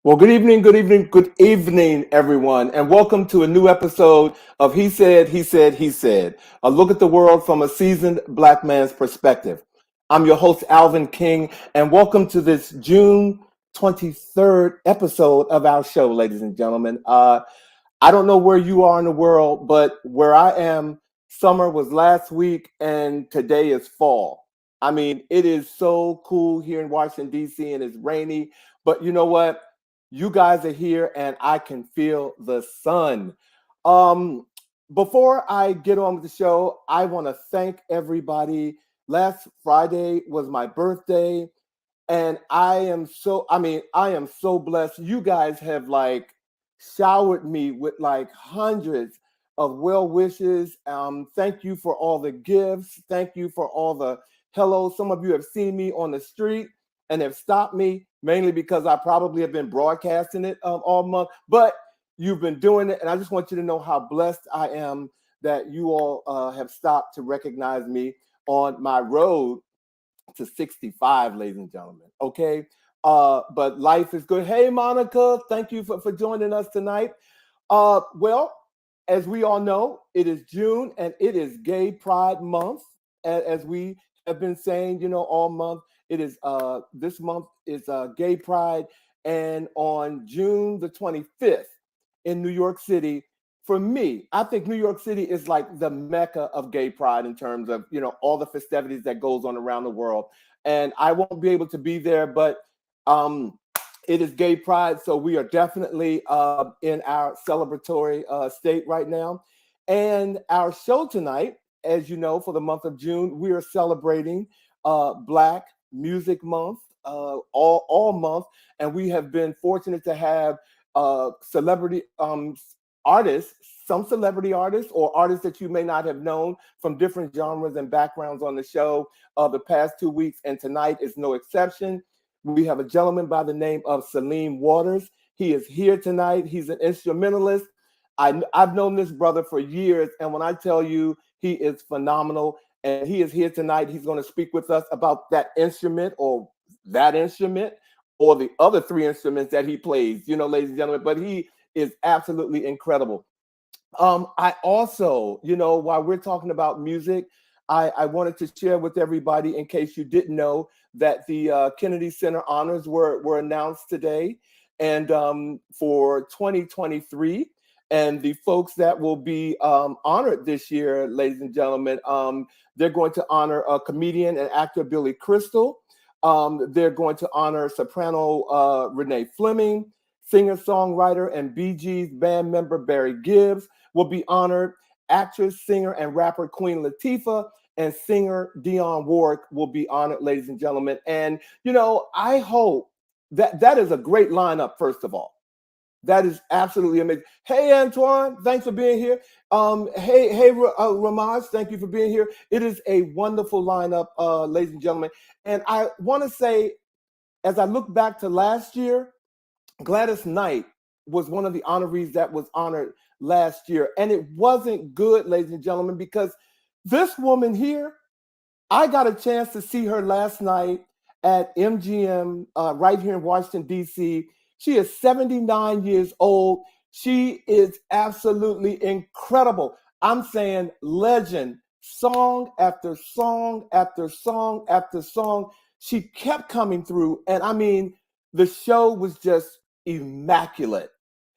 Well, good evening, everyone, and welcome to a new episode of He Said, a look at the world from a seasoned black man's perspective. I'm your host, Alvin King, and welcome to this June 23rd episode of our show, ladies and gentlemen. I don't know where you are in the world, but where I am, summer was last week and today is fall. I mean, it is so cool here in Washington, D.C., and it's rainy, but you know what? You guys are here and I can feel the sun. Um, Before I get on with the show, I want to thank everybody. Last Friday was my birthday, and I am so blessed. You guys have like showered me with like hundreds of well wishes. Thank you for all the gifts. Thank you for all the hellos. Some of you have seen me on the street and have stopped me, mainly because I probably have been broadcasting it all month, but you've been doing it. And I just want you to know how blessed I am that you all have stopped to recognize me on my road to 65, ladies and gentlemen. Okay. But life is good. Hey, Monica, thank you for joining us tonight. Well, as we all know, it is June and it is Gay Pride Month. As we have been saying, all month, it is this month is Gay Pride. And on June the 25th in New York City, for me, I think New York City is like the mecca of gay pride in terms of, all the festivities that goes on around the world. And I won't be able to be there, but um, it is gay pride. So we are definitely in our celebratory state right now. And our show tonight, as you know, for the month of June, we are celebrating Black Music Month all month. And we have been fortunate to have celebrity artists, some celebrity artists or artists that you may not have known from different genres and backgrounds on the show the past 2 weeks. And tonight is no exception. We have a gentleman by the name of Saleem Waters. He is here tonight. He's an instrumentalist. I've known this brother for years. And when I tell you he is phenomenal and he is here tonight, he's going to speak with us about that instrument or the other three instruments that he plays, ladies and gentlemen. But he is absolutely incredible. I also, while we're talking about music, I wanted to share with everybody, in case you didn't know, that the Kennedy Center honors were announced today, and for 2023. And the folks that will be honored this year, ladies and gentlemen, they're going to honor comedian and actor Billy Crystal. They're going to honor soprano Renee Fleming. Singer-songwriter and Bee Gees band member Barry Gibbs will be honored. Actress, singer, and rapper Queen Latifah and singer Dionne Warwick will be honored, ladies and gentlemen. And, I hope that is a great lineup, first of all. That is absolutely amazing. Hey, Antoine, thanks for being here. Hey, Ramaj, thank you for being here. It is a wonderful lineup, ladies and gentlemen. And I want to say, as I look back to last year, Gladys Knight was one of the honorees that was honored last year. And it wasn't good, ladies and gentlemen, because this woman here, I got a chance to see her last night at MGM right here in Washington, D.C. She is 79 years old. She is absolutely incredible. I'm saying legend, song after song after song after song. She kept coming through. And I mean, the show was just immaculate.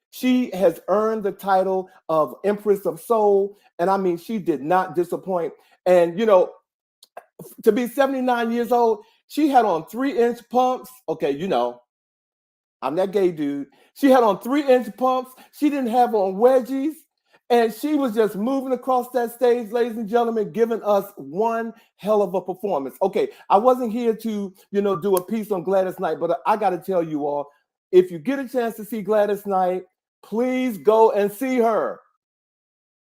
She has earned the title of Empress of Soul. And I mean, she did not disappoint. And, to be 79 years old, she had on 3-inch pumps. Okay, I'm that gay dude. She had on 3-inch pumps. She didn't have on wedgies. And she was just moving across that stage, ladies and gentlemen, giving us one hell of a performance. Okay, I wasn't here to, do a piece on Gladys Knight, but I got to tell you all, if you get a chance to see Gladys Knight, please go and see her.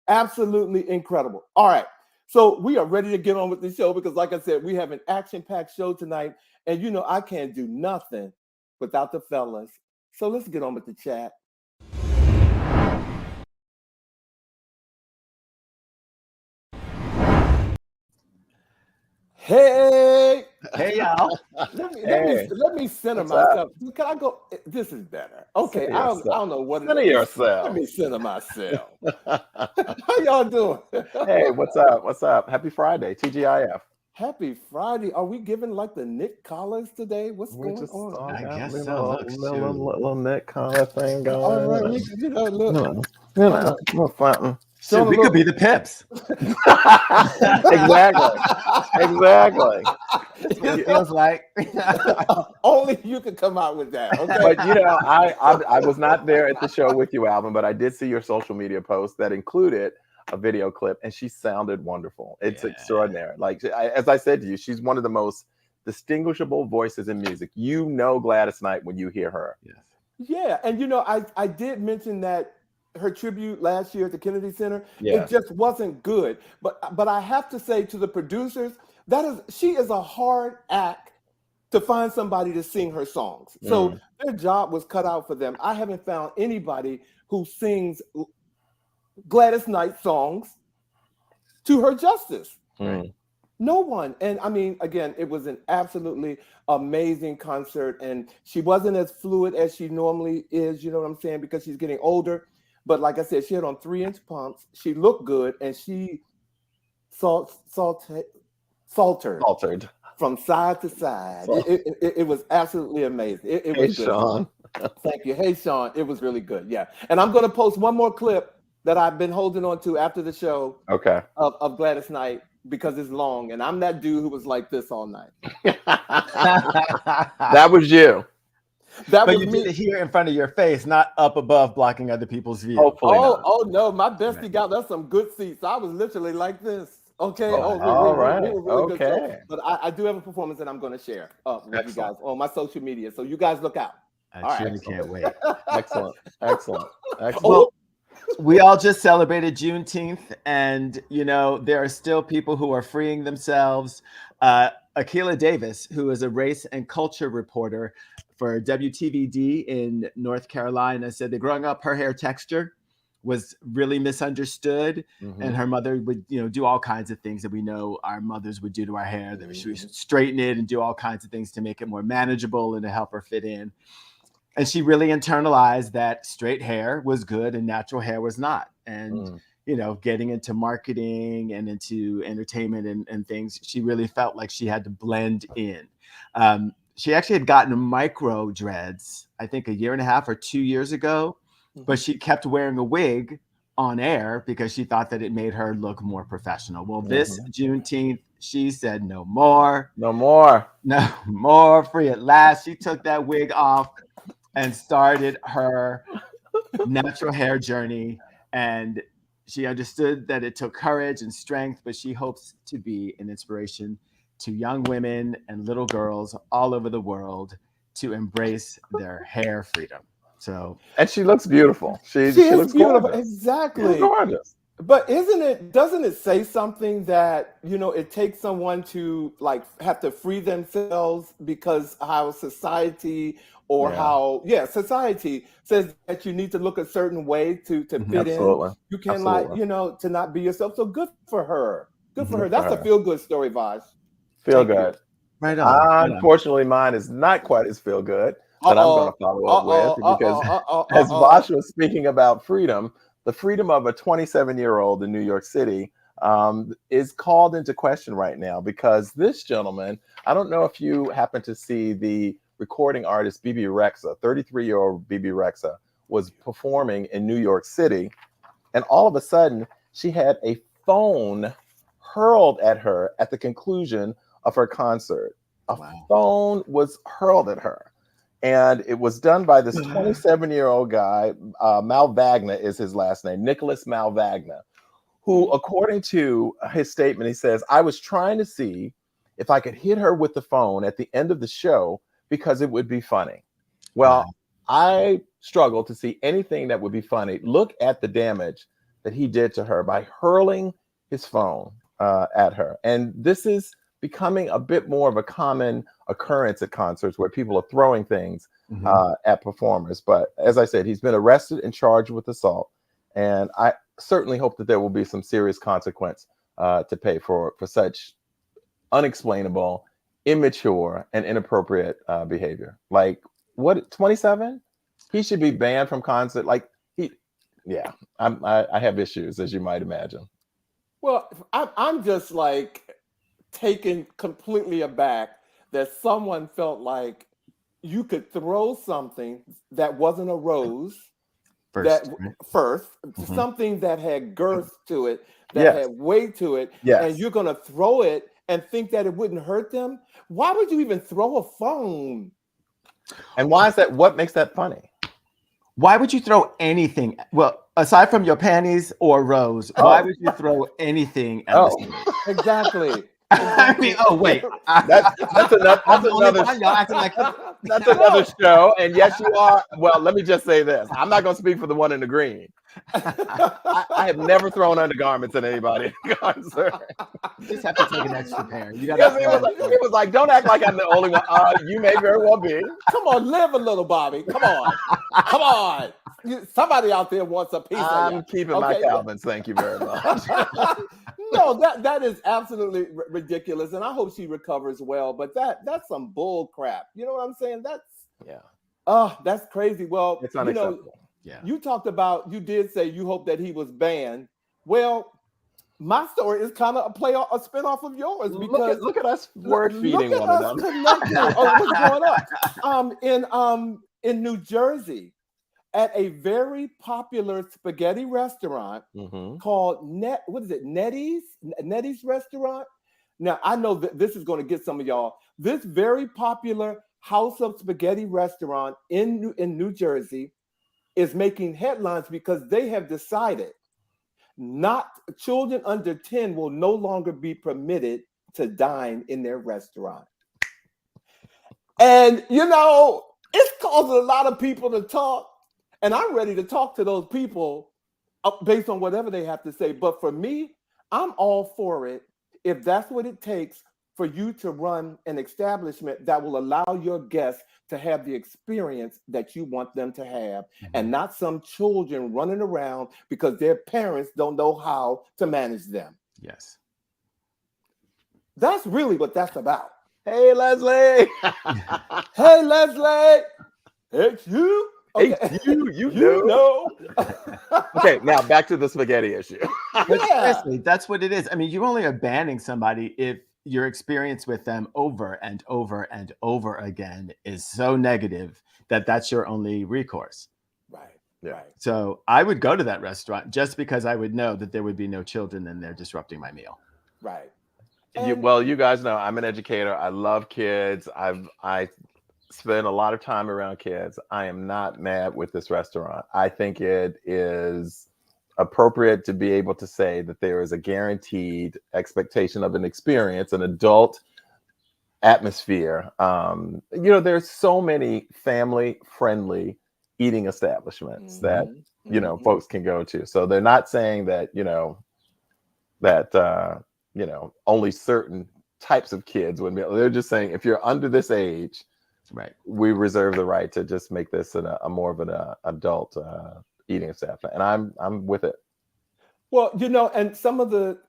Absolutely incredible. All right. So we are ready to get on with the show because, like I said, we have an action-packed show tonight. And, I can't do nothing without the fellas. So let's get on with the chat. Hey, Hey, y'all. Let me center myself. Can I go? This is better. Okay, I don't know what. Center yourself. Let me center myself. How y'all doing? Hey, what's up? What's up? Happy Friday, TGIF. Happy Friday. Are we giving like the Nick collars today? What's going on? I guess so. Look, little Nick collar thing going. All right, look. Little something. So we could be the Pips. Exactly. That's what it feels like. Only you can come out with that. Okay. But I was not there at the show with you, Alvin, but I did see your social media post that included a video clip, and she sounded wonderful. It's extraordinary. Like as I said to you, she's one of the most distinguishable voices in music. You know Gladys Knight when you hear her. Yes. Yeah, and I did mention that her tribute last year at the Kennedy Center, Yeah. it just wasn't good. But I have to say to the producers, she is a hard act to find somebody to sing her songs. So their job was cut out for them. I haven't found anybody who sings Gladys Knight songs to her justice. Right. No one. And I mean, again, it was an absolutely amazing concert, and she wasn't as fluid as she normally is, you know what I'm saying, because she's getting older. But like I said, she had on 3-inch pumps. She looked good, and she saltered from side to side. It was absolutely amazing. It was good. Sean. Thank you. Hey, Sean. It was really good. Yeah. And I'm going to post one more clip that I've been holding on to after the show. Okay. Of Gladys Knight, because it's long, and I'm that dude who was like this all night. That was you. That But was you me. did it here in front of your face, not up above blocking other people's view. Hopefully not. Oh no, my bestie got us some good seats. I was literally like this. Okay. We were really good. So, but I do have a performance that I'm going to share with you guys on my social media. So you guys look out. I truly can't wait. Excellent. Well, we all just celebrated Juneteenth, and there are still people who are freeing themselves. Akila Davis, who is a race and culture reporter for WTVD in North Carolina, said that growing up, her hair texture was really misunderstood, and her mother would do all kinds of things that we know our mothers would do to our hair. That she would straighten it and do all kinds of things to make it more manageable and to help her fit in. And she really internalized that straight hair was good and natural hair was not. And, getting into marketing and into entertainment and things, she really felt like she had to blend in. She actually had gotten micro dreads, I think 1.5 or 2 years ago, but she kept wearing a wig on air because she thought that it made her look more professional. Well, this Juneteenth, she said, no more, free at last. She took that wig off and started her natural hair journey. And she understood that it took courage and strength, but she hopes to be an inspiration to young women and little girls all over the world to embrace their hair freedom. And she looks beautiful. She looks beautiful. Gorgeous. Exactly. She's gorgeous. But doesn't it say something that, it takes someone to have to free themselves because how society society says that you need to look a certain way to fit Absolutely. in. You can to not be yourself. So good for her. Good for her. That's a feel good story, Vash. Feel good. Right on. Unfortunately, mine is not quite as feel good. That I'm going to follow up with because as Vash was speaking about freedom, the freedom of a 27-year-old in New York City is called into question right now because this gentleman, I don't know if you happen to see the recording artist BB Rexha, 33-year-old BB Rexha was performing in New York City, and all of a sudden she had a phone hurled at her at the conclusion of her concert. A phone was hurled at her. And it was done by this 27-year-old guy, Malvagna is his last name, Nicholas Malvagna, who, according to his statement, he says, I was trying to see if I could hit her with the phone at the end of the show because it would be funny. Well, I struggle to see anything that would be funny. Look at the damage that he did to her by hurling his phone at her. And this is becoming a bit more of a common occurrence at concerts where people are throwing things at performers. But as I said, he's been arrested and charged with assault. And I certainly hope that there will be some serious consequence to pay for such unexplainable immature and inappropriate behavior. Like, what, 27? He should be banned from concert. Like, I have issues, as you might imagine. Well, I'm just like taken completely aback that someone felt like you could throw something that wasn't a rose first, something that had girth to it, that had weight to it, and you're going to throw it and think that it wouldn't hurt them. Why would you even throw a phone? And why is that? What makes that funny? Why would you throw anything? Well, aside from your panties or rose, why would you throw anything at the stage? Exactly. I mean, wait. That's another show. And yes, you are. Well, let me just say this. I'm not going to speak for the one in the green. I have never thrown undergarments at anybody in a concert. You just have to take an extra pair. It was like, don't act like I'm the only one. You may very well be. Come on, live a little, Bobby. Come on. Come on. Somebody out there wants a piece of you. I'm keeping my Calvins. Thank you very much. No, that is absolutely ridiculous, and I hope she recovers well. But that's some bull crap. You know what I'm saying? That's crazy. Well, it's unacceptable. You talked about, you did say you hope that he was banned. Well, my story is kind of a spinoff of yours, because look at us word feeding one another. What's going on? In New Jersey, at a very popular spaghetti restaurant called Nettie's restaurant. Now, I know that this is going to get some of y'all. This very popular house of spaghetti restaurant in New Jersey is making headlines because they have decided children under 10 will no longer be permitted to dine in their restaurant. And, it's causing a lot of people to talk. And I'm ready to talk to those people based on whatever they have to say. But for me, I'm all for it if that's what it takes for you to run an establishment that will allow your guests to have the experience that you want them to have, and not some children running around because their parents don't know how to manage them. Yes. That's really what that's about. Hey, Leslie. Hey, Leslie. It's you. Okay. Hey, you know. Okay, now back to the spaghetti issue. Seriously, that's what it is. I mean, you only are banning somebody if your experience with them over and over and over again is so negative that that's your only recourse. Right. So I would go to that restaurant just because I would know that there would be no children in there disrupting my meal. Right. Well, you guys know I'm an educator. I love kids. I spend a lot of time around kids. I am not mad with this restaurant. I think it is appropriate to be able to say that there is a guaranteed expectation of an experience, an adult atmosphere. There's so many family-friendly eating establishments that folks can go to. So they're not saying that only certain types of kids would be. They're just saying if you're under this age, right, we reserve the right to just make this a more of an adult eating establishment, and I'm with it. Well, and some of the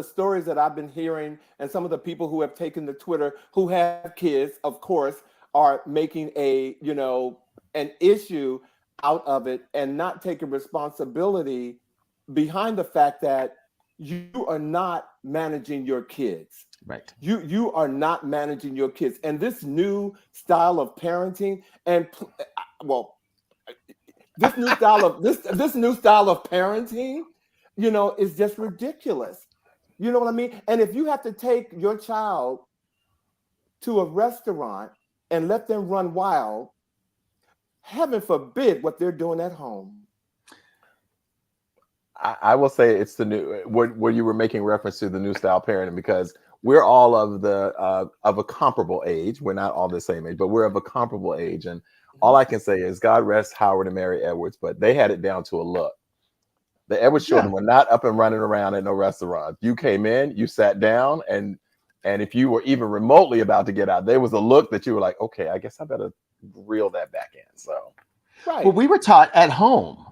stories that I've been hearing, and some of the people who have taken to Twitter who have kids, of course, are making an issue out of it and not taking responsibility behind the fact that you are not managing your kids. Right. You are not managing your kids. And this new style of parenting, this new style of parenting, is just ridiculous. You know what I mean? And if you have to take your child to a restaurant and let them run wild, heaven forbid what they're doing at home. I will say it's the new where you were making reference to the new style parenting, because we're all of a comparable age. We're not all the same age, but we're of a comparable age. And all I can say is God rest Howard and Mary Edwards, but they had it down to a look. The Edwards children were not up and running around at no restaurant. You came in, you sat down, and if you were even remotely about to get out, there was a look that you were like, okay, I guess I better reel that back in. So, right. Well, we were taught at home.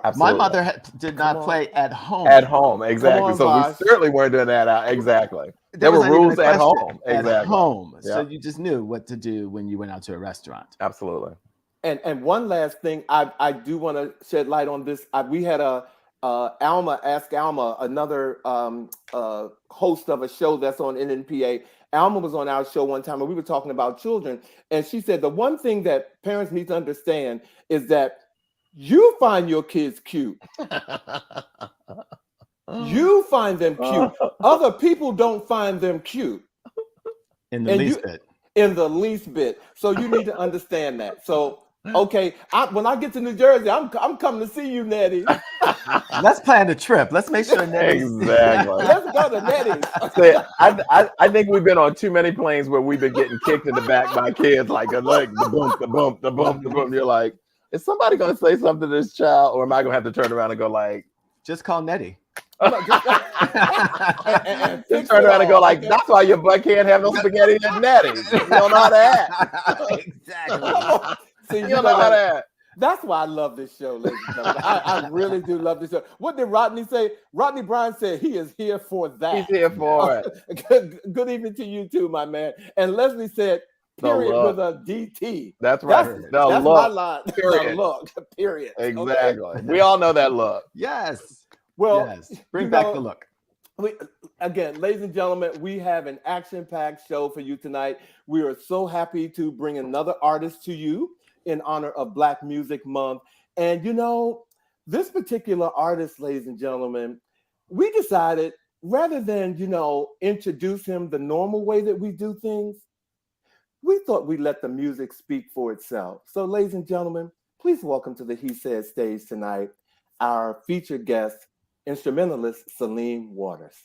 Absolutely. My mother did not play at home. At home, exactly. So we certainly weren't doing that out. Exactly. There were rules at home. Exactly. At home. Yeah. So you just knew what to do when you went out to a restaurant. Absolutely. And one last thing, I do want to shed light on this. We had Alma, Ask Alma, another host of a show that's on NNPA. Alma was on our show one time and we were talking about children. And she said the one thing that parents need to understand is that you find your kids cute. You find them cute. Other people don't find them cute. In the least bit. In the least bit. So you need to understand that. So, okay, when I get to New Jersey, I'm coming to see you, Nettie. Let's plan a trip. Let's make sure Nettie's. Exactly. Let's go to Nettie's. I think we've been on too many planes where we've been getting kicked in the back by kids, like the bump, the bump, the bump, the bump. You're like, is somebody going to say something to this child, or am I going to have to turn around and go like, just call Nettie? Just turn around and go like, that's why your butt can't have no spaghetti and Nettie's. You don't know how to act. Exactly. See, you don't know how to act. That's why I love this show, ladies and gentlemen. I really do love this show. What did Rodney say? Rodney Bryan said he is here for that. He's here for it. Good evening to you too, my man. And Leslie said, period with a DT. That's right. That's my line. Period. The look. Period. Exactly. Okay. We all know that look. Yes. Well, yes. Bring back the look. Again, ladies and gentlemen, we have an action-packed show for you tonight. We are so happy to bring another artist to you in honor of Black Music Month. And this particular artist, ladies and gentlemen, we decided rather than, introduce him the normal way that we do things, we thought we'd let the music speak for itself. So, ladies and gentlemen, please welcome to the He Said stage tonight our featured guest, instrumentalist Saleem Waters.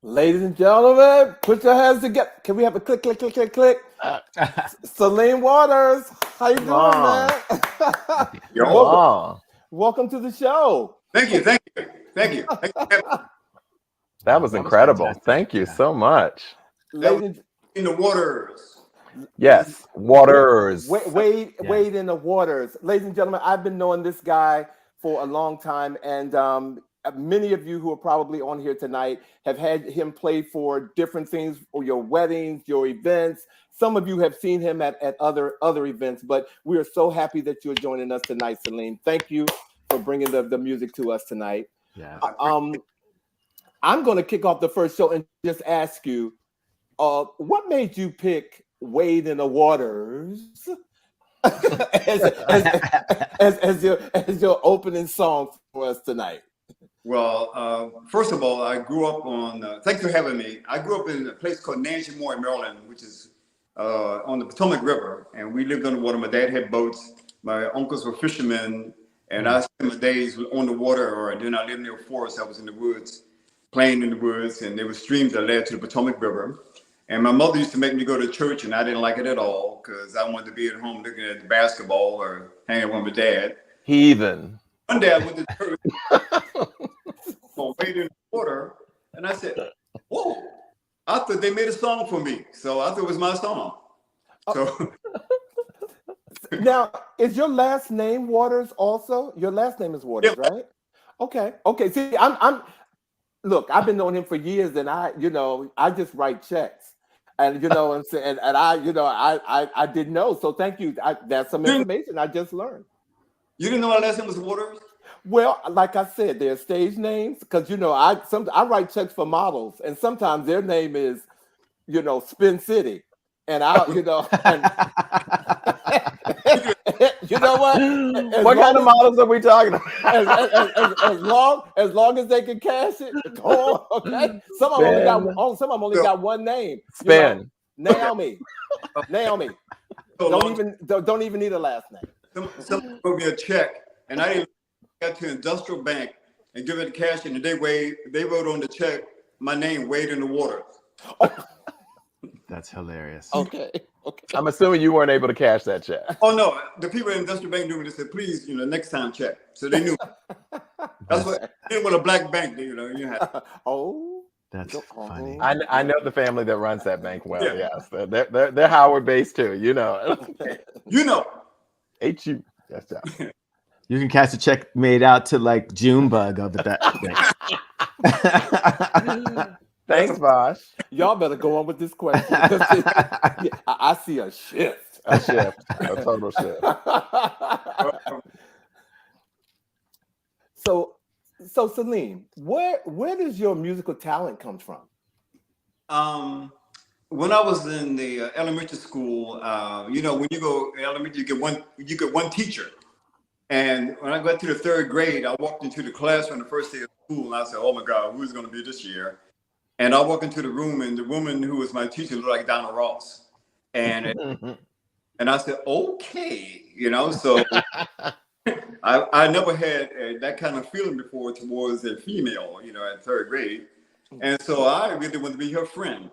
Ladies and gentlemen, put your hands together. Can we have a click, click, click, click, click? Saleem Waters, how you doing, man? Welcome to the show. Thank you. That was incredible. Thank you so much. In the Waters. Yes, Waters. Wade in the Waters. Ladies and gentlemen, I've been knowing this guy for a long time, and many of you who are probably on here tonight have had him play for different things, or your weddings, your events. Some of you have seen him at other events, but we are so happy that you're joining us tonight, Saleem. Thank you for bringing the music to us tonight. Yeah. I'm going to kick off the first show and just ask you, what made you pick Wade in the Waters as your opening song for us tonight? Well, first of all, I grew up on, thanks for having me. I grew up in a place called Nanjamore, Maryland, which is on the Potomac River. And we lived on the water. My dad had boats. My uncles were fishermen. And I spent my days on the water, or then I lived near a forest. I was in the woods, playing in the woods. And there were streams that led to the Potomac River. And my mother used to make me go to church, and I didn't like it at all because I wanted to be at home looking at the basketball or hanging with my dad. Heathen. One day I went to church, wading in the water, and I said, "Whoa!" I thought they made a song for me, so I thought it was my song. So now, is your last name Waters also? Your last name is Waters, Yeah. right? Okay. See, look, I've been knowing him for years, and I just write checks. And you know what I'm saying, and I didn't know. So thank you. That's some information I just learned. You didn't know my last name was Waters? Well, like I said, they're stage names because I write checks for models, and sometimes their name is, Spin City, and and you know what? What kind of models are we talking about? As long as they can cash it, go on, okay. Some of them only got one name. Spin. Naomi. Don't even need a last name. Someone wrote me a check, and I didn't get to Industrial Bank and give it cash, and they wrote on the check my name, Wade in the Water. That's hilarious. Okay. I'm assuming you weren't able to cash that check. Oh no, the people at Industrial Bank knew me. They said, "Please, next time check." So they knew. That's what. They were a black bank. You had. Oh, that's funny. I know the family that runs that bank well. Yeah. Yes, they're Howard based too. You know. HU. That's right. You can cash a check made out to like Junebug over that. Thanks, Vash. Y'all better go on with this question. I see a shift. A total shift. So Saleem, where does your musical talent come from? When I was in the elementary school, when you go elementary, you get one teacher. And when I got to the third grade, I walked into the classroom the first day of school, and I said, "Oh my God, who's going to be this year?" And I walked into the room, and the woman who was my teacher looked like Donna Ross. And I said, "Okay," So I never had that kind of feeling before towards a female, at third grade. And so I really wanted to be her friend.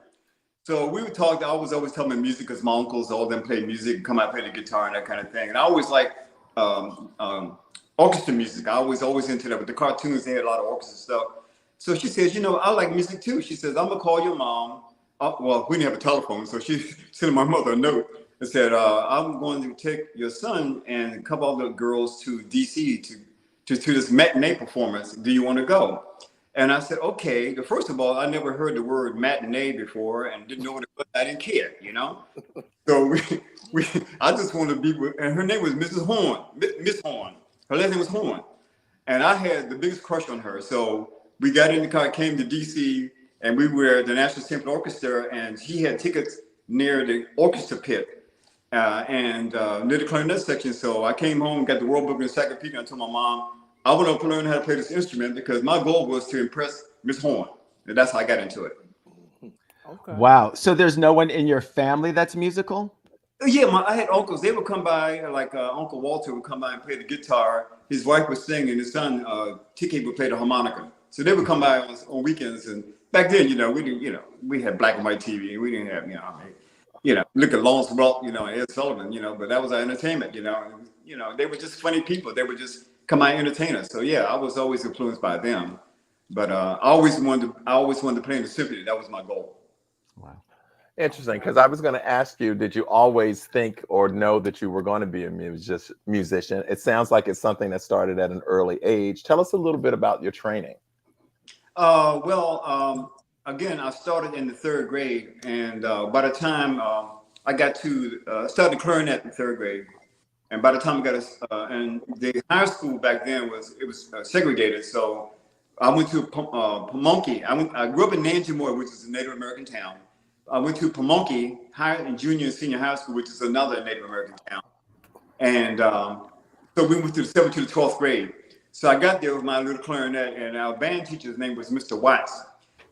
So we would talk. I was always telling them music because my uncles, all of them played music, come out, play the guitar and that kind of thing. And I always liked orchestra music. I was always into that. With the cartoons, they had a lot of orchestra stuff. So she says, I like music too. She says, "I'm gonna call your mom." Well, we didn't have a telephone, so she sent my mother a note and said, "I'm going to take your son and a couple other girls to DC to this matinee performance. Do you want to go?" And I said, "Okay." First of all, I never heard the word matinee before and didn't know what it was. I didn't care, So I just wanted to be with, and her name was Mrs. Horn, Miss Horn. Her last name was Horn. And I had the biggest crush on her. So we got in the car, came to DC, and we were at the National Symphony Orchestra, and she had tickets near the orchestra pit and near the clarinet section. So I came home, got the World Book Encyclopedia, and told my mom, I want to learn how to play this instrument because my goal was to impress Miss Horn. And that's how I got into it. Okay. Wow. So there's no one in your family that's musical? Yeah, I had uncles. They would come by, like Uncle Walter would come by and play the guitar. His wife would sing, and his son, TK, would play the harmonica. So they would come by on weekends. And back then, we didn't, we had black and white TV. We didn't have, look at Lawrence Welk, and Ed Sullivan, but that was our entertainment, they were just funny people. They would just come by and entertain us. So yeah, I was always influenced by them. But I always wanted to play in the symphony. That was my goal. Wow. Interesting, because I was going to ask you, did you always think or know that you were going to be a musician? It sounds like it's something that started at an early age. Tell us a little bit about your training. Again, I started in the third grade, and by the time I got to started clarinet in third grade, and by the time I got and the high school back then was segregated, so I went to Pamunkey. I grew up in Nanjamore, which is a Native American town. I went to Pamunkey High and Junior and Senior High School, which is another Native American town. And so we went through the 7th to the 12th grade. So I got there with my little clarinet, and our band teacher's name was Mr. Watts.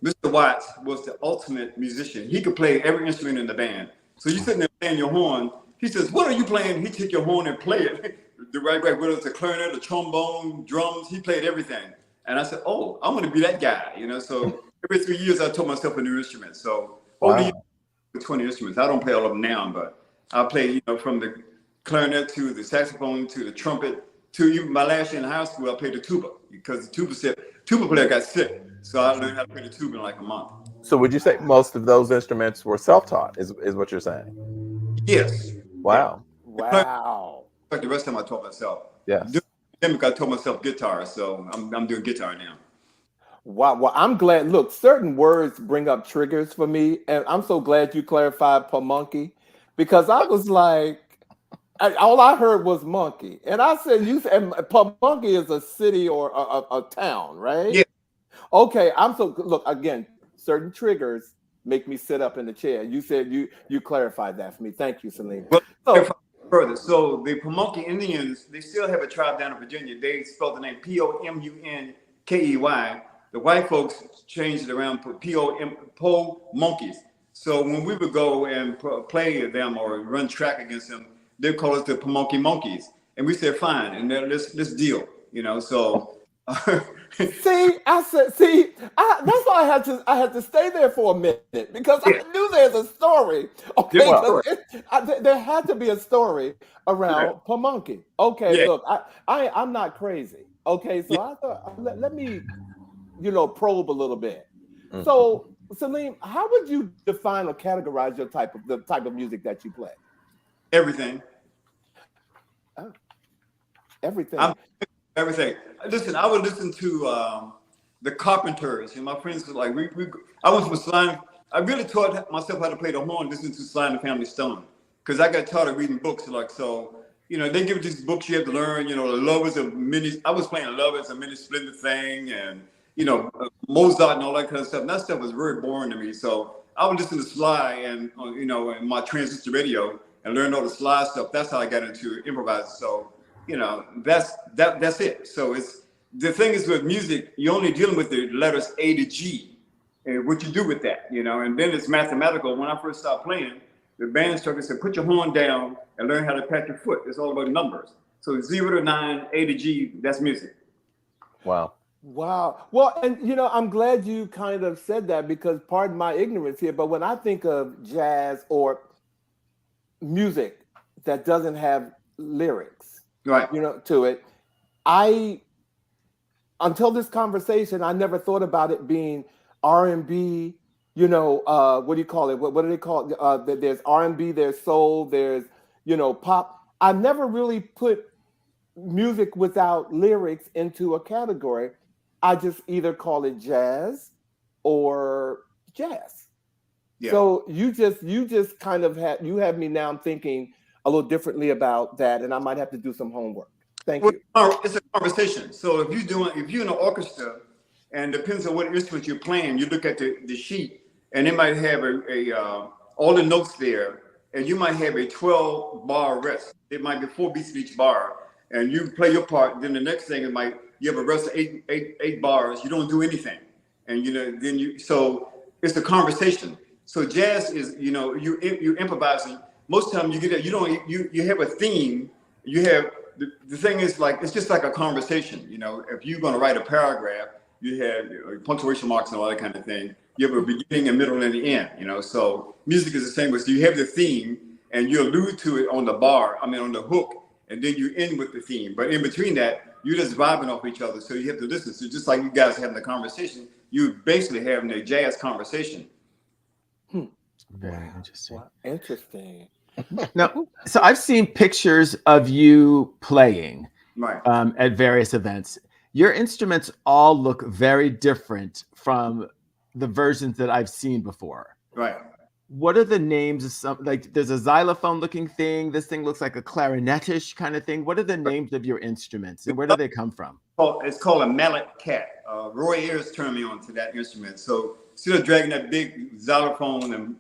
Mr. Watts was the ultimate musician. He could play every instrument in the band. So you're sitting there playing your horn. He says, "What are you playing?" He take your horn and play it the right way, whether it's a clarinet, a trombone, drums. He played everything. And I said, "Oh, I'm going to be that guy," you know. So every 3 years, I taught myself a new instrument. So over the years, 20 instruments. I don't play all of them now, but I play, you know, from the clarinet to the saxophone to the trumpet to even my last year in high school, I played the tuba because the tuba player got sick. So I learned how to play the tuba in like a month. So would you say most of those instruments were self-taught, is what you're saying? Yes. Wow. Yeah. Wow. Like the rest of them I taught myself. Yes. During the pandemic, I taught myself guitar, so I'm doing guitar now. Wow. Well, I'm glad. Look, certain words bring up triggers for me, and I'm so glad you clarified monkey, because I was like, all I heard was monkey, and I said, "You said monkey is a city or a town, right?" Yeah. Okay. I'm so look again. Certain triggers make me sit up in the chair. You said you clarified that for me. Thank you, Saleem. Well, So further, so the Pamunkey Indians, they still have a tribe down in Virginia. They spelled the name Pomunkey. The white folks changed it around Po Monkeys. So when we would go and play them or run track against them, they call us the Pamunkey Monkeys, and we said fine, and then let's deal, you know. So that's why I had to stay there for a minute, because I knew there's a story. Okay, there had to be a story around Pamunkey. Okay, look, I'm not crazy. Okay, so I thought let me, you know, probe a little bit. Mm-hmm. So Saleem, how would you define or categorize the type of music that you play? Everything. Everything. Everything. Listen, I would listen to the Carpenters. And my friends were like, I went from Sly. I really taught myself how to play the horn, listening to Sly and the Family Stone, because I got taught of reading books. Like, so, you know, they give these books you have to learn. You know, Love is a Mini. I was playing Love is a Mini Splendid Thing, and you know, Mozart and all that kind of stuff. And that stuff was very boring to me. So I would listen to Sly and you know, in my transistor radio and learn all the Sly stuff. That's how I got into improvising. So, you know, that's it. So it's the thing is with music, you're only dealing with the letters A to G and what you do with that, you know, and then it's mathematical. When I first started playing, the band instructor said, put your horn down and learn how to pat your foot. It's all about numbers. So 0 to 9, A to G, that's music. Wow. Wow. Well, and you know, I'm glad you kind of said that, because pardon my ignorance here, but when I think of jazz or music that doesn't have lyrics, right, you know, to it, until this conversation, I never thought about it being R&B, you know, what do you call it? What do they call it? There's R&B, there's soul, there's, you know, pop. I never really put music without lyrics into a category. I just either call it jazz or jazz. Yeah. So you just kind of have me now thinking a little differently about that, and I might have to do some homework. Thank you. It's a conversation. So if you're in an orchestra, and depends on what instrument you're playing, you look at the sheet, and it might have all the notes there, and you might have a 12-bar rest. It might be 4 beats in each bar, and you play your part. Then the next thing you have a rest of eight bars. You don't do anything, and you know so it's a conversation. So jazz is, you know, you improvising. Most of the time you get that you have a theme. You have the thing is like it's just like a conversation. You know, if you're going to write a paragraph, you have punctuation marks and all that kind of thing. You have a beginning, a middle, and the end. You know, so music is the same way. So you have the theme, and you allude to it on the on the hook, and then you end with the theme. But in between that, you're just vibing off each other. So you have to listen. So just like you guys having the conversation, you're basically having a jazz conversation. Very interesting. Wow. Interesting. Now, so I've seen pictures of you playing right. At various events. Your instruments all look very different from the versions that I've seen before. Right. What are the names of some, like there's a xylophone looking thing. This thing looks like a clarinetish kind of thing. What are the names of your instruments and where do they come from? It's called a mallet cat. Roy Ayers turned me on to that instrument. So instead of dragging that big xylophone and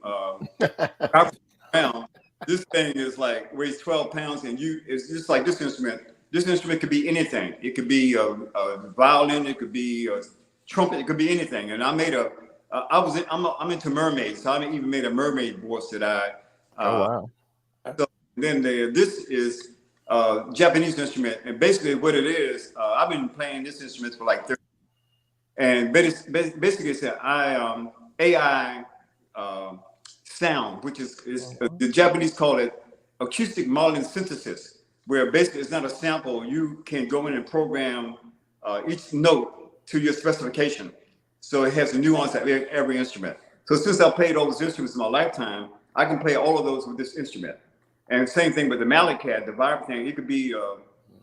around, this thing is like weighs 12 pounds, and it's just like this instrument. This instrument could be anything. It could be a violin. It could be a trumpet. It could be anything. And I made I'm into mermaids, so I even made a mermaid voice that I. Oh wow! So then this is a Japanese instrument, and basically what it is, I've been playing this instrument for like 30. And basically it's an AI sound, which is the Japanese call it acoustic modeling synthesis, where basically it's not a sample. You can go in and program each note to your specification. So it has a nuance at every instrument. So since I played all those instruments in my lifetime, I can play all of those with this instrument. And same thing with the mallet cat, the vibe thing. It could be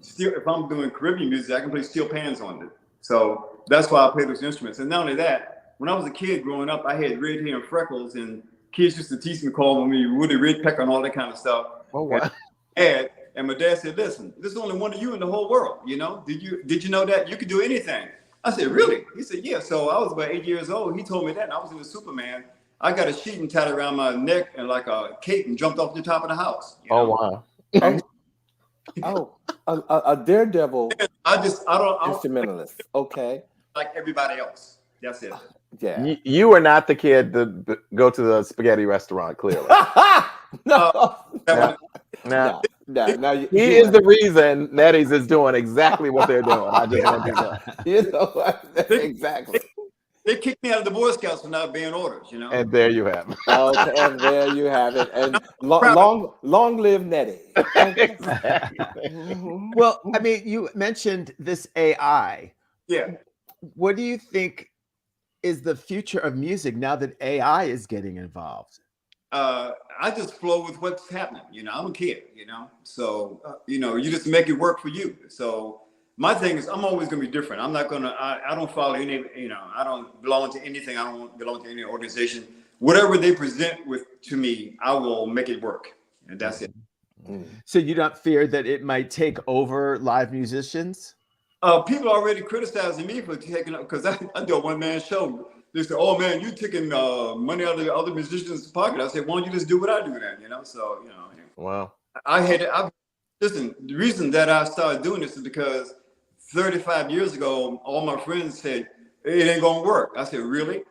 steel. If I'm doing Caribbean music, I can play steel pans on it. So that's why I play those instruments. And not only that, when I was a kid growing up, I had red hair and freckles, and kids used to tease me, call me Woody Ridpecker and all that kind of stuff. Oh wow! And my dad said, "Listen, there's only one of you in the whole world. You know? Did you know that you could do anything?" I said, "Really?" He said, "Yeah." So I was about 8 years old. He told me that, and I was doing Superman. I got a sheet and tied around my neck and like a cape and jumped off the top of the house. You know? Oh wow! A daredevil. I don't instrumentalist. Okay. Like everybody else. That's it. Yeah. You were not the kid to go to the spaghetti restaurant, clearly. No. Now, He is the reason Nettie's is doing exactly what they're doing. I just want to know. You know what? Exactly. They kicked me out of the Boy Scouts for not obeying orders, you know. And there you have it. Okay, and there you have it. And long live Nettie. Exactly. Well, I mean, you mentioned this AI. Yeah. What do you think is the future of music now that AI is getting involved? I just flow with what's happening. You know, I'm a kid, you know. So, you know, you just make it work for you. So my thing is I'm always going to be different. I'm not going to, I don't follow any, you know, I don't belong to anything. I don't belong to any organization. Whatever they present to me, I will make it work. And that's it. So you don't fear that it might take over live musicians? People are already criticizing me for taking up, because I do a one-man show. They say, "Oh man, you taking money out of the other musicians' pocket." I said, "Why don't you just do what I do then?" You know, so you know. Wow. Listen. The reason that I started doing this is because 35 years ago, all my friends said it ain't gonna work. I said, "Really?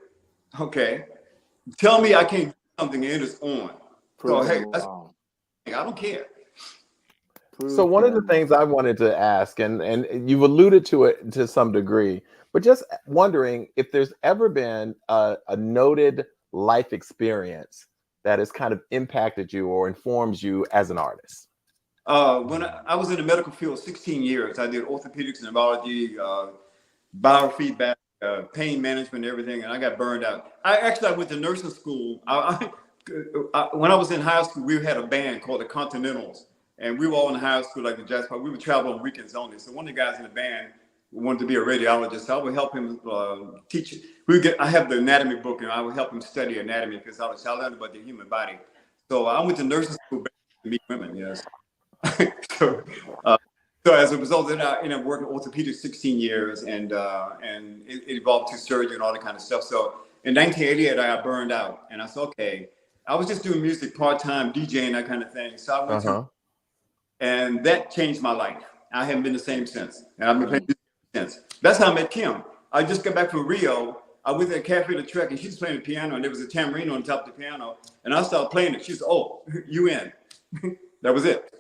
Okay. Tell me I can't do something and it's on." So hey, I don't care. So one of the things I wanted to ask, and you've alluded to it to some degree, but just wondering if there's ever been a noted life experience that has kind of impacted you or informs you as an artist. When I was in the medical field 16 years, I did orthopedics, neurology, biofeedback, pain management, everything, and I got burned out. I went to nursing school. When I was in high school, we had a band called the Continentals. And we were all in high school, like the jazz part. We would travel on weekends only. So one of the guys in the band wanted to be a radiologist. So I would help him teach. I have the anatomy book, and I would help him study anatomy because I learned about the human body. So I went to nursing school to meet women. Yes. So as a result, then I ended up working orthopedics 16 years, and it evolved to surgery and all that kind of stuff. So in 1988, I got burned out, and I said, okay, I was just doing music part-time, DJing, that kind of thing. So I went to. And that changed my life. I haven't been the same since. And I've been playing music since. That's how I met Kim. I just got back from Rio. I went to a cafe to Trek, and she's playing the piano, and there was a tambourine on top of the piano. And I started playing it. She said, "Oh, you in." That was it.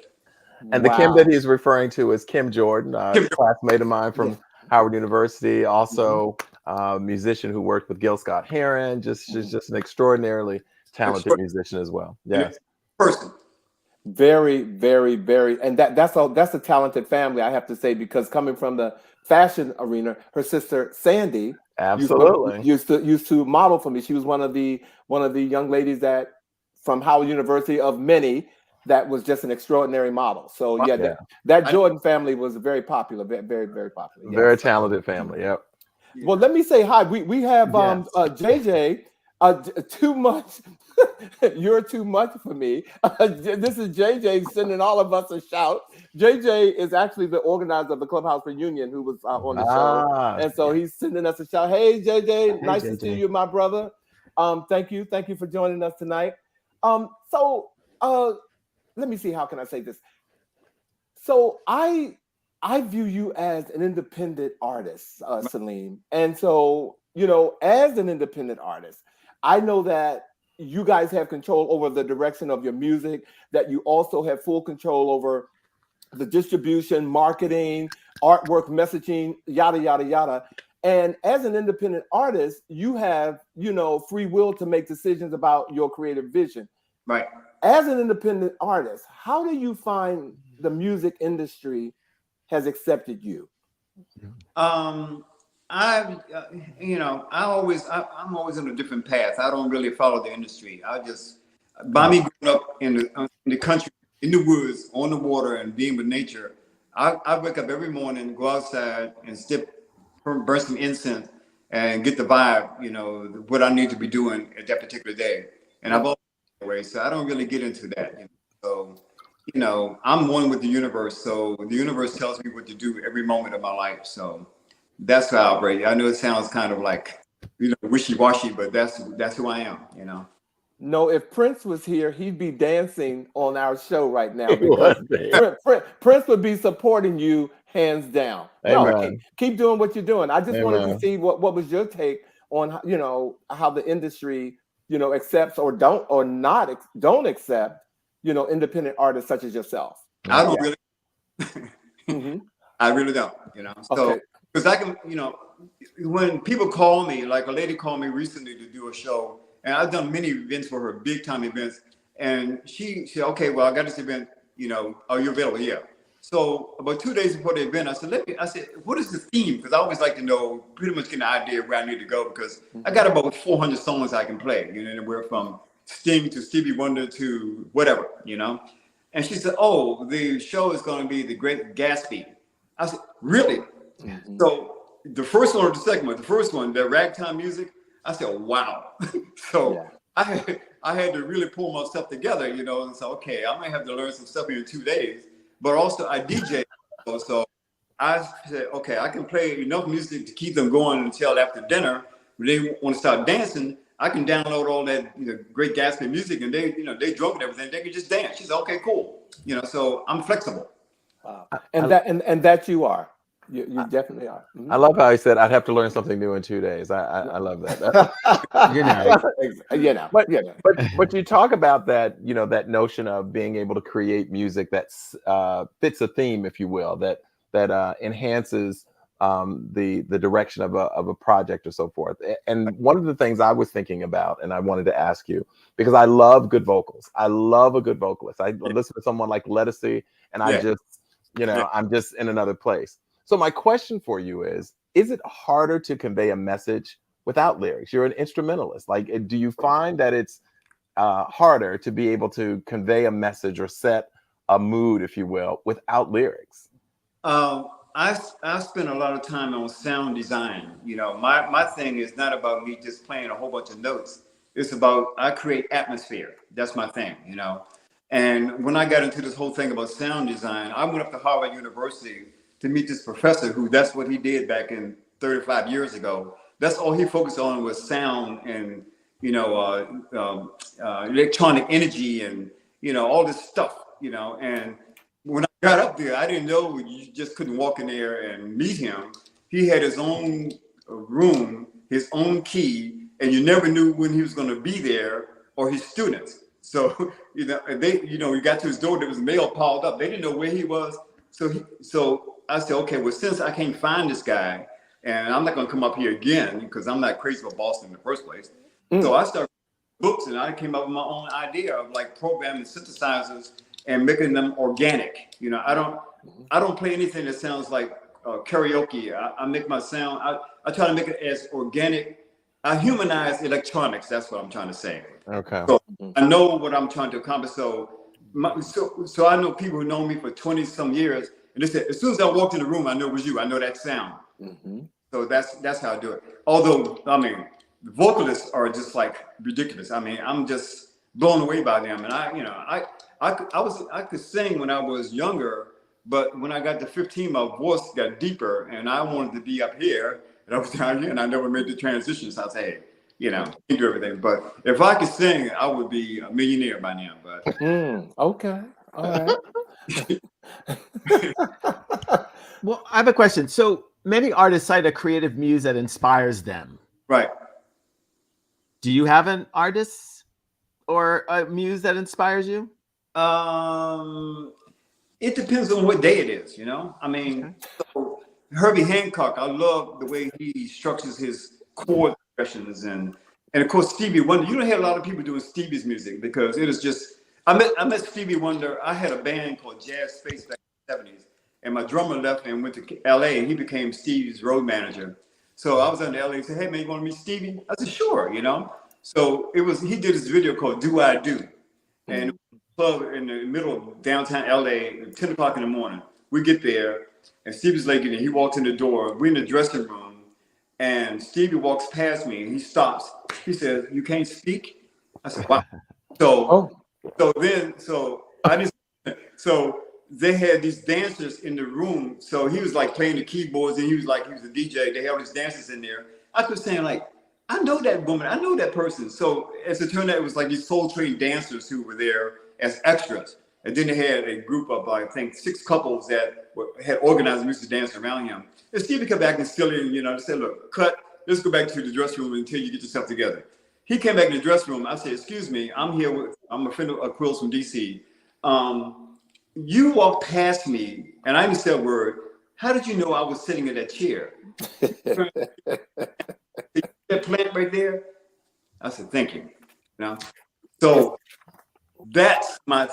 And the Kim that he's referring to is Kim Jordan, a classmate of mine from Howard University, also a musician who worked with Gil Scott-Heron, just an extraordinarily talented musician as well. Yes. Person. Very, very, very, and that's a talented family, I have to say, because coming from the fashion arena, her sister Sandy absolutely used to model for me. She was one of the young ladies that from Howard University of many that was just an extraordinary model. So that Jordan family was very popular, very, very popular. Yes. Very talented family. Yep. Well, let me say hi. We have JJ. Too much. You're too much for me. This is JJ sending all of us a shout. JJ is actually the organizer of the Clubhouse Reunion who was on the show. And so he's sending us a shout. Hey, JJ, nice to see you, my brother. Thank you for joining us tonight. So let me see, how can I say this? So I view you as an independent artist, Saleem. And so, you know, as an independent artist, I know that you guys have control over the direction of your music, that you also have full control over the distribution, marketing, artwork, messaging, yada, yada, yada. And as an independent artist, you have, you know, free will to make decisions about your creative vision. Right. As an independent artist, how do you find the music industry has accepted you? I'm always on a different path. I don't really follow the industry. By me growing up in the country, in the woods, on the water, and being with nature, I wake up every morning, go outside, and burn some incense, and get the vibe. You know what I need to be doing at that particular day. And I've always been that way, so I don't really get into that. You know? So, you know, I'm one with the universe. So the universe tells me what to do every moment of my life. So that's how I operate. I know it sounds kind of like, you know, wishy-washy, but that's who I am, you know. No, if Prince was here, he'd be dancing on our show right now, because Prince would be supporting you hands down. No, keep doing what you're doing. I just wanted to see what was your take on, you know, how the industry, you know, accepts or don't accept, you know, independent artists such as yourself. I don't really, I really don't, you know. So, because I can, you know, when people call me, like a lady called me recently to do a show, and I've done many events for her, big time events. And she said, okay, well, I got this event, you know, are you available? Yeah. So about 2 days before the event, I said, what is the theme? Because I always like to know, pretty much get an idea of where I need to go, because I got about 400 songs I can play, you know, anywhere from Sting to Stevie Wonder to whatever, you know. And she said, oh, the show is going to be The Great Gatsby. I said, really? So the first one or the second one, the first one, the ragtime music, I said, wow. So I had to really pull myself together, you know, and say, okay, I might have to learn some stuff here in 2 days, but also I DJ. So I said, okay, I can play enough music to keep them going until after dinner. When they want to start dancing, I can download all that, you know, Great Gatsby music, and they, you know, they drunk and everything. They can just dance. She said, okay, cool. You know, so I'm flexible. Wow. And that you are. You definitely are. I love how he said, I'd have to learn something new in 2 days. I love that. But you talk about that, you know, that notion of being able to create music that fits a theme, if you will, that enhances the direction of a project or so forth. And one of the things I was thinking about, and I wanted to ask you, because I love good vocals. I love a good vocalist. I listen to someone like Lettucey, and I just, you know, I'm just in another place. So my question for you is it harder to convey a message without lyrics? You're an instrumentalist. Like, do you find that it's harder to be able to convey a message or set a mood, if you will, without lyrics? I spend a lot of time on sound design. You know, my thing is not about me just playing a whole bunch of notes. It's about, I create atmosphere. That's my thing, you know. And when I got into this whole thing about sound design, I went up to Harvard University to meet this professor who, that's what he did back in 35 years ago. That's all he focused on was sound and, you know, electronic energy and, you know, all this stuff, you know. And when I got up there, I didn't know you just couldn't walk in there and meet him. He had his own room, his own key, and you never knew when he was going to be there or his students. So, you know, we got to his door, there was mail piled up. They didn't know where he was. So I said, okay, well, since I can't find this guy, and I'm not going to come up here again because I'm not crazy about Boston in the first place. So I started books, and I came up with my own idea of like programming synthesizers and making them organic. You know, I don't play anything that sounds like karaoke. I make my sound. I try to make it as organic. I humanize electronics. That's what I'm trying to say. Okay. So I know what I'm trying to accomplish. So I know people who know me for 20 some years, and they said, as soon as I walked in the room, I know it was you. I know that sound. So that's how I do it. Although, I mean, the vocalists are just like ridiculous. I mean, I'm just blown away by them. And I could sing when I was younger, but when I got to 15, my voice got deeper, and I wanted to be up here, and I was down here, and I never made the transition. So I said, hey, you know, I can do everything. But if I could sing, I would be a millionaire by now. But okay. All right. Well, I have a question. So many artists cite a creative muse that inspires them. Right. Do you have an artist or a muse that inspires you? It depends on what day it is, you know? I mean, so Herbie Hancock, I love the way he structures his chord progressions and of course Stevie Wonder. You don't hear a lot of people doing Stevie's music because it is just I met Stevie Wonder. I had a band called Jazz Space back in the 70s, and my drummer left and went to LA, and he became Stevie's road manager. So I was in LA and said, "Hey man, you want to meet Stevie?" I said, "Sure," you know. So he did this video called "Do I Do," and club in the middle of downtown LA at 10 o'clock in the morning. We get there and Stevie's like, he walks in the door. We're in the dressing room and Stevie walks past me and he stops. He says, "You can't speak?" I said, "Wow." So they had these dancers in the room. So he was like playing the keyboards and he was a DJ. They had all these dancers in there. I was saying like, I know that woman. I know that person. So as it turned out, it was like these Soul Train dancers who were there as extras. And then they had a group of, I think, 6 couples that had organized music dance around him. And Stevie kept acting silly and, they said, "Look, cut, let's go back to the dressing room until you get yourself together." He came back in the dressing room. I said, "Excuse me, I'm a friend of Quills from DC. You walked past me and I didn't say a word. How did you know I was sitting in that chair?" That plant right there? I said, "Thank you." So that's my,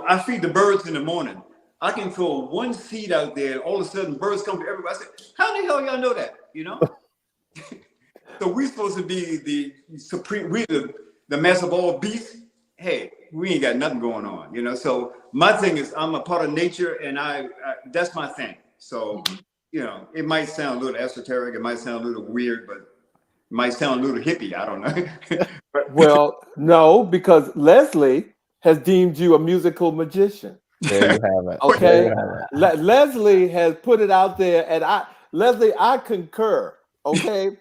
I feed the birds in the morning. I can throw one seed out there and all of a sudden birds come to everybody. I said, "How the hell y'all know that?" So we're supposed to be the supreme, the master of all beasts. Hey, we ain't got nothing going on, So my thing is I'm a part of nature and I that's my thing. So, it might sound a little esoteric, it might sound a little weird, but it might sound a little hippie. I don't know. Well, no, because Leslie has deemed you a musical magician. There you have it. Okay. Leslie has put it out there and Leslie, I concur. Okay.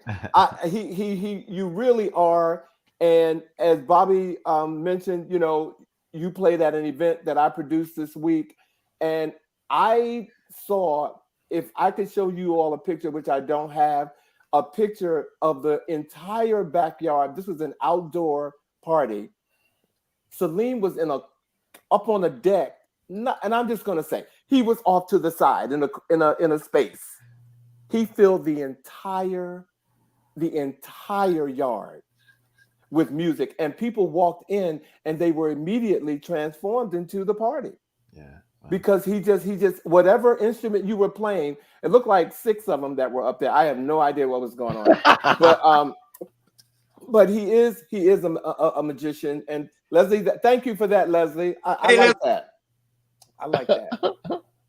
You really are. And as Bobby mentioned, you played at an event that I produced this week. And I saw, if I could show you all a picture, which I don't have, a picture of the entire backyard. This was an outdoor party. Saleem was up on a deck, and I'm just going to say, he was off to the side in a space. He filled the entire yard with music, and people walked in and they were immediately transformed into the party. Yeah. Wow. Because he just whatever instrument you were playing, it looked like 6 of them that were up there. I have no idea what was going on, but he is a magician. And Leslie, thank you for that, Leslie. I like that. I like that.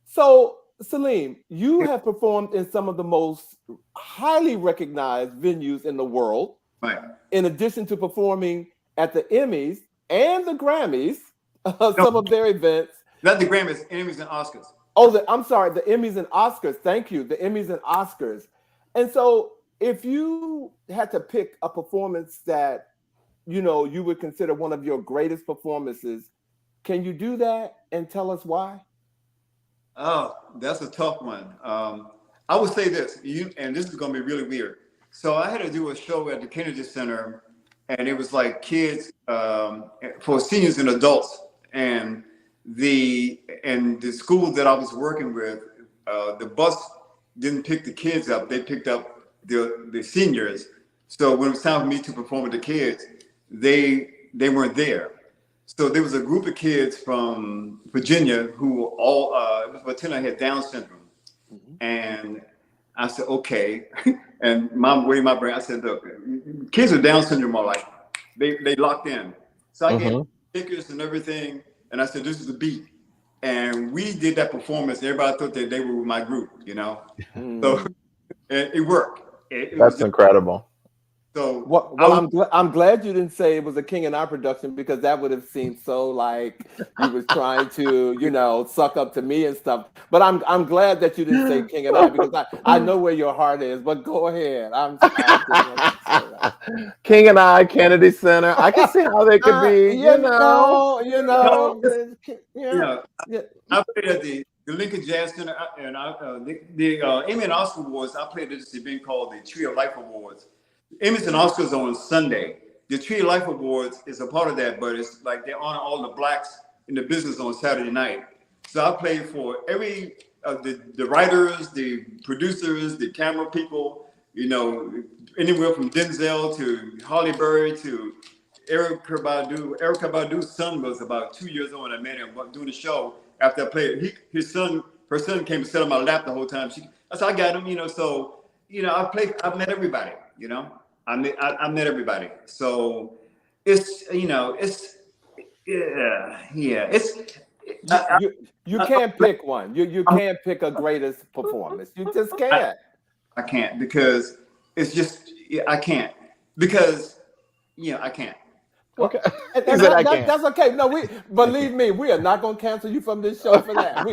So Saleem, you have performed in some of the most highly recognized venues in the world. Right. In addition to performing at the Emmys and the Grammys, some of their events. Not the Grammys, Emmys and Oscars. Oh, I'm sorry, the Emmys and Oscars. Thank you, the Emmys and Oscars. And so, if you had to pick a performance that you would consider one of your greatest performances, can you do that and tell us why? Oh, that's a tough one. I would say this, and this is going to be really weird. So I had to do a show at the Kennedy Center, and it was like kids for seniors and adults. And the school that I was working with, the bus didn't pick the kids up; they picked up the seniors. So when it was time for me to perform with the kids, they weren't there. So there was a group of kids from Virginia who all it was about 10 had Down syndrome, and I said, okay. And my brain, I said, look, kids with Down syndrome are like, they locked in. So I gave stickers and everything. And I said, this is the beat. And we did that performance. Everybody thought that they were with my group, So it worked. That's incredible. So I'm glad you didn't say it was a King and I production, because that would have seemed so like he was trying to, suck up to me and stuff. But I'm glad that you didn't say King and I, because I know where your heart is. But go ahead. I'm King and I, Kennedy Center. I can see how they could be, you know, Yeah, I played at the Lincoln Jazz Center, and the Emmy and Oscar Awards. I played at this event called the Tree of Life Awards. Emmys and Oscars on Sunday. The Tree of Life Awards is a part of that, but it's like they honor all the blacks in the business on Saturday night. So I played for every the writers, the producers, the camera people. You know, anywhere from Denzel to Holly Berry to Erykah Badu. Erykah Badu's son was about 2 years old. I met him doing the show after I played. Her son came to sit on my lap the whole time. I said, I got him, you know. So, you know, I've met everybody, you know. I met everybody. So it's, you know, it's, yeah. It's, you can't pick one. You can't pick a greatest performance. You just can't. I can't because it's just, I can't because, I can't. Okay. That's okay. No, believe me, we are not going to cancel you from this show for that.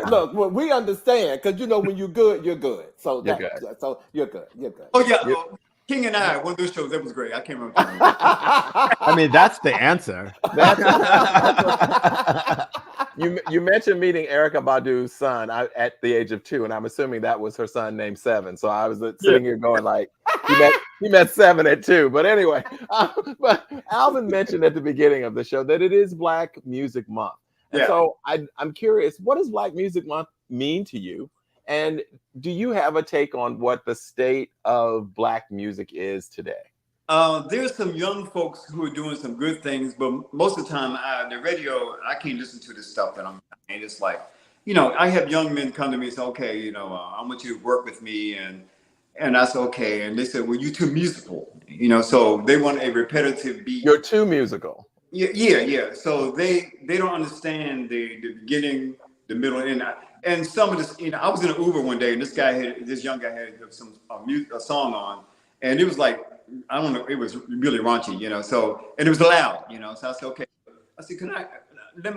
Look, we understand because you know when you're good, you're good. So you're good. So you're good. You're good. Oh yeah, King and I, one of those shows that was great. I can't remember. I mean, that's the answer. You mentioned meeting Erykah Badu's son at the age of 2, and I'm assuming that was her son named 7. So I was sitting here going like, he met 7 at 2. But anyway, but Alvin mentioned at the beginning of the show that it is Black Music Month. And so I'm curious, what does Black Music Month mean to you? And do you have a take on what the state of Black music is today? There's some young folks who are doing some good things, but most of the time, the radio, I can't listen to this stuff that and it's like, you know, I have young men come to me and say, okay, you know, I want you to work with me. And I said, okay. And they said, well, you're too musical, you know, so they want a repetitive beat. You're too musical. Yeah. So they don't understand the beginning, the middle, and end. And some of this, you know, I was in an Uber one day and this young guy had a song on, and it was like, I don't know, it was really raunchy, you know, so, and it was loud, you know, so I said, okay. I said,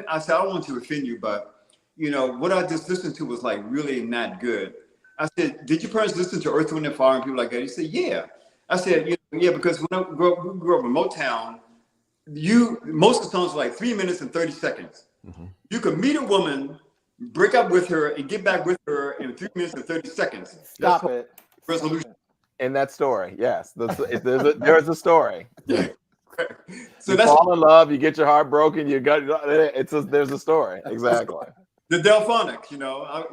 I said, I don't want to offend you, but, you know, what I just listened to was like really not good. I said, did your parents listen to Earth, Wind and Fire and people like that? He said, yeah. I said, yeah, because when we grew up in Motown, most of the songs were like 3 minutes and 30 seconds. Mm-hmm. You could meet a woman, break up with her, and get back with her in 3 minutes and 30 seconds. Stop it. Resolution. In that story, yes, there's a story. Yeah. So you fall in love, you get your heart broken, there's a story. Exactly. The Delphonics, you know,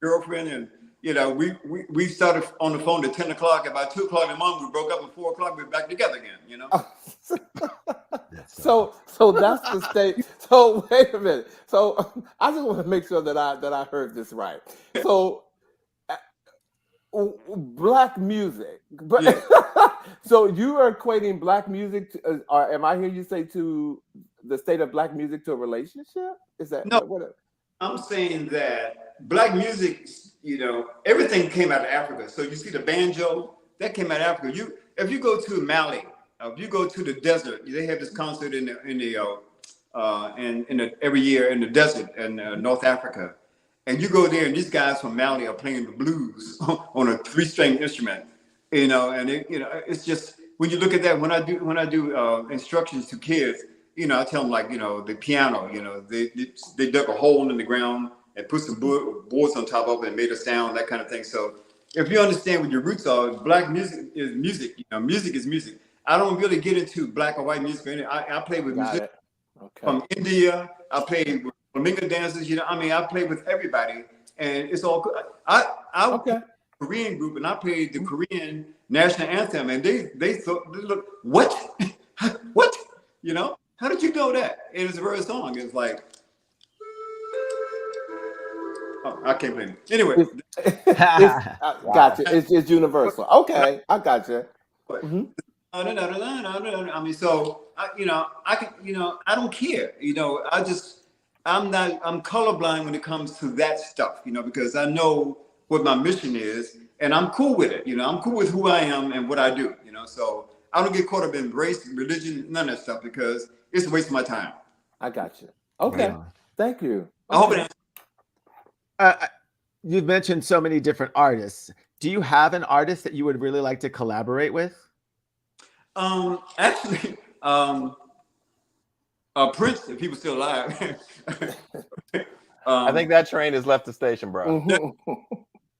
girlfriend, and you know, we started on the phone at 10 o'clock. About 2 o'clock in the morning, we broke up at 4 o'clock. We're back together again. You know. So that's the state. So wait a minute. So I just want to make sure that I heard this right. So Black music, but so you are equating Black music to, or am I hearing you say to the state of Black music to a relationship? Is that no? What? I'm saying that Black music, you know, everything came out of Africa. So you see the banjo that came out of Africa. If you go to Mali, if you go to the desert, they have this concert every year in the desert in North Africa. And you go there, and these guys from Mali are playing the blues on a 3-string instrument, you know. And it's just when you look at that. When I do instructions to kids, you know, I tell them like, you know, the piano, you know, they dug a hole in the ground and put some boards on top of it and made a sound, that kind of thing. So if you understand what your roots are, Black music is music. You know, music is music. I don't really get into black or white music. I play with music from India. I play with flamenco dancers, you know, I mean, I played with everybody, and it's all good. I Korean group, and I played the Korean national anthem, and they thought, look, what, what, you know, how did you know that? And it's a very song. It's like, oh, I can't play it. Anyway, gotcha. It's universal. Okay, I gotcha. Mm-hmm. I mean, so I don't care. You know, I'm colorblind when it comes to that stuff, you know, because I know what my mission is, and I'm cool with it. You know, I'm cool with who I am and what I do, you know, so I don't get caught up in race, religion, none of that stuff, because it's a waste of my time. I got you. Okay. Yeah. Thank you. I hope it You've mentioned so many different artists. Do you have an artist that you would really like to collaborate with? Actually, Prince, if he was still alive. I think that train has left the station, bro. Mm-hmm.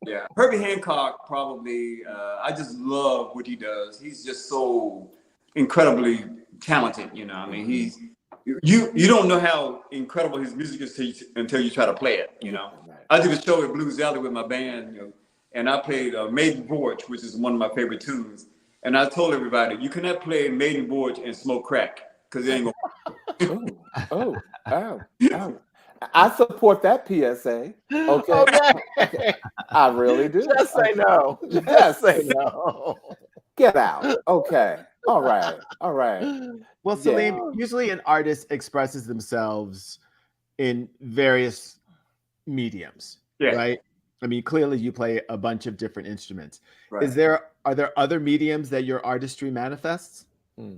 Yeah, Herbie Hancock probably. I just love what he does. He's just so incredibly talented. You know, I mean, he's you don't know how incredible his music is until you try to play it. You know, I did a show at Blues Alley with my band, you know, and I played Maiden Voyage, which is one of my favorite tunes. And I told everybody, you cannot play Maiden Voyage and smoke crack because it ain't gonna. Oh. I support that PSA. Okay. I really do. Just say no. Just say no. Get out. Okay. All right. Well, Saleem, usually an artist expresses themselves in various mediums, right? I mean, clearly you play a bunch of different instruments. Right. Are there other mediums that your artistry manifests?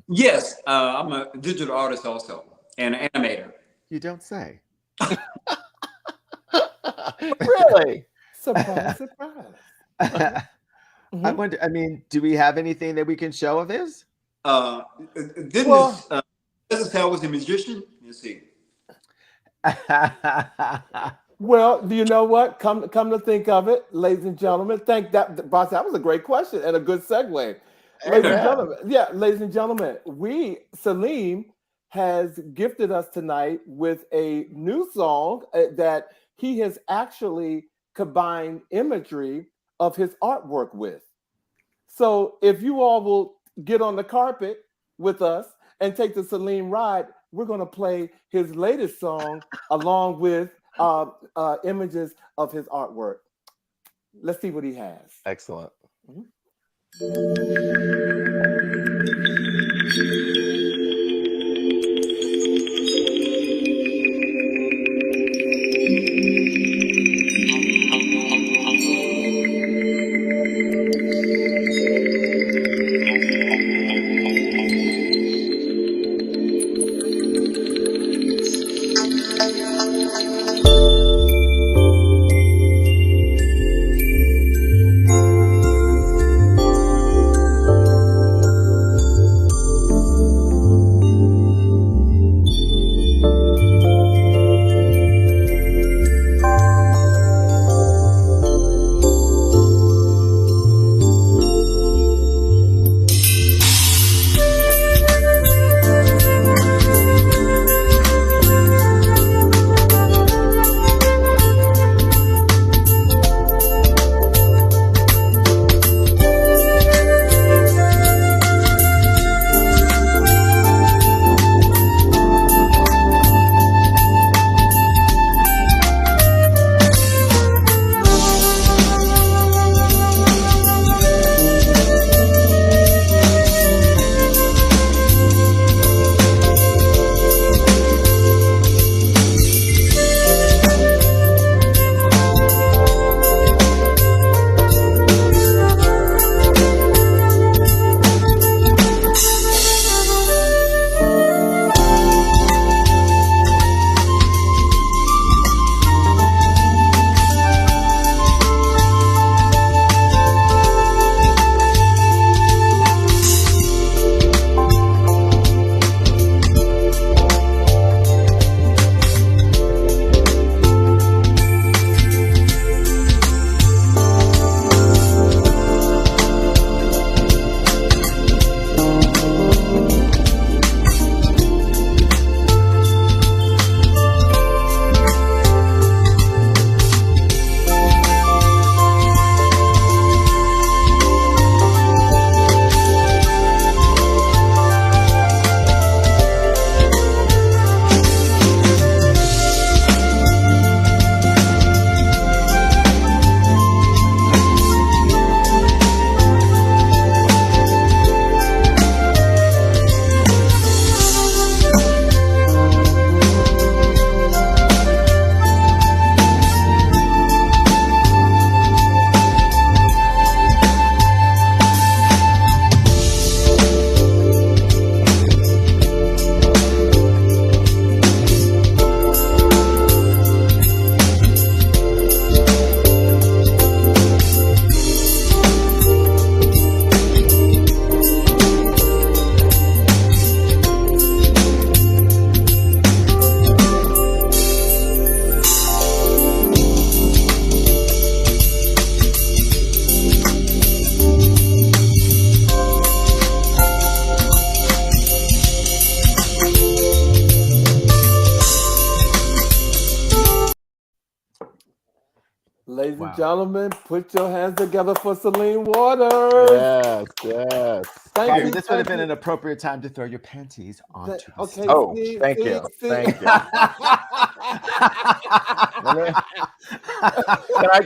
Yes, I'm a digital artist also and an animator. You don't say. Really? Surprise. I wonder, I mean, do we have anything that we can show of his? This is how I was a musician. Let's see. Well, do you know what? Come to think of it, ladies and gentlemen, boss. That was a great question and a good segue. Ladies and gentlemen, Saleem has gifted us tonight with a new song that he has actually combined imagery of his artwork with. So if you all will get on the carpet with us and take the Saleem ride, we're going to play his latest song along with images of his artwork. Let's see what he has. Excellent. Ladies and gentlemen, put your hands together for Saleem Waters. Yes, yes. Bobby, this would have been an appropriate time to throw your panties onto the Okay. Oh, See, thank see, you. see. Thank you.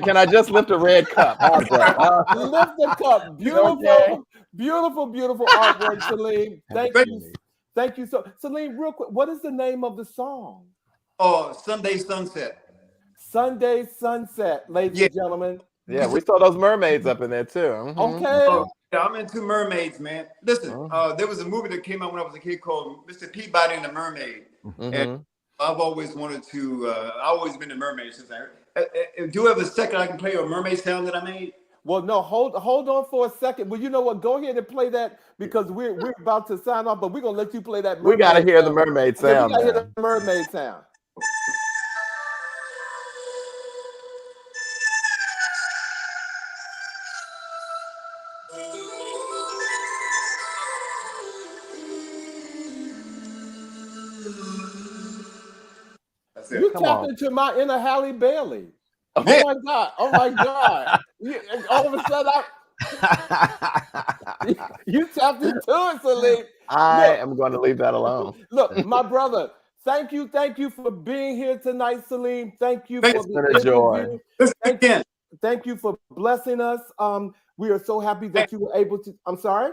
Can I just lift a red cup? How's that? Lift the cup. Beautiful, Okay. beautiful artwork, Saleem. Thank you. Thank you. So, Saleem, real quick, what is the name of the song? Oh, Sunday Sunset. Sunday Sunset, ladies and gentlemen. Yeah, we saw those mermaids up in there too. Mm-hmm. Okay. Oh, yeah, I'm into mermaids, man. Listen, there was a movie that came out when I was a kid called Mr. Peabody and the Mermaid. Mm-hmm. And I've always wanted to, I've always been a mermaid since do you have a second I can play a mermaid sound that I made? Well, no, hold on for a second. Well, you know what? Go ahead and play that because we're about to sign off, but we're gonna let you play that. We gotta hear the mermaid sound. Yeah, we gotta hear the mermaid sound. You tapped into my inner Halle Bailey. Oh my God! Oh my God! All of a sudden, you tapped into it, Saleem. I am going to leave that alone. Look, my brother. Thank you for being here tonight, Saleem. Thank you for the joy. Thank you for blessing us. We are so happy that you were able to. I'm sorry.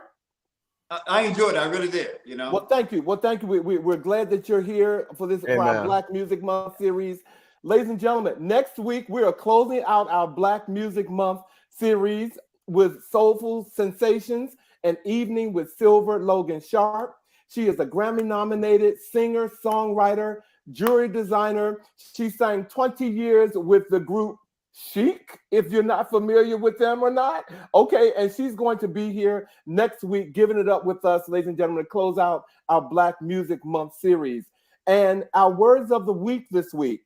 I enjoyed it. I really did. You know. Well, thank you. We're glad that you're here for this for our Black Music Month series. Ladies and gentlemen, next week we are closing out our Black Music Month series with Soulful Sensations, an evening with Silver Logan Sharp. She is a Grammy-nominated singer, songwriter, jewelry designer. She sang 20 years with the group Chic, if you're not familiar with them or not. Okay, and she's going to be here next week, giving it up with us, ladies and gentlemen, to close out our Black Music Month series. And our words of the week this week: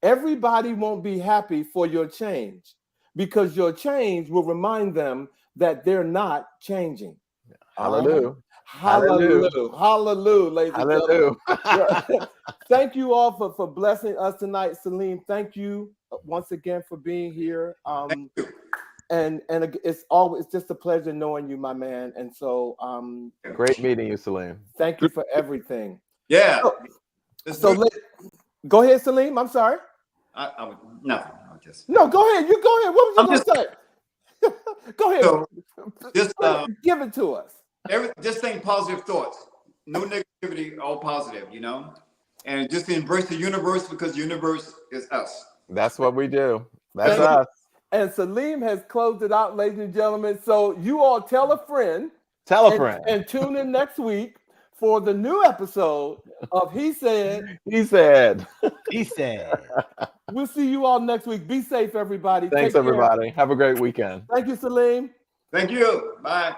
everybody won't be happy for your change because your change will remind them that they're not changing. Hallelujah. Hallelujah. Hallelujah, ladies and gentlemen. Thank you all for blessing us tonight, Saleem. Thank you once again for being here. And it's just a pleasure knowing you, my man. And so great meeting you, Saleem. Thank you for everything. Yeah. Go ahead, Saleem. I'm sorry. Nothing. No, go ahead. You go ahead. What was you going to say? Go ahead. So, just give it to us. Just think positive thoughts. No negativity, all positive, you know? And just embrace the universe because the universe is us. That's what we do. That's us. And Saleem has closed it out, ladies and gentlemen. So you all tell a friend. And tune in next week for the new episode of He Said. He Said. He Said. We'll see you all next week. Be safe, everybody. Thanks, everybody. Have a great weekend. Thank you, Saleem. Thank you. Bye.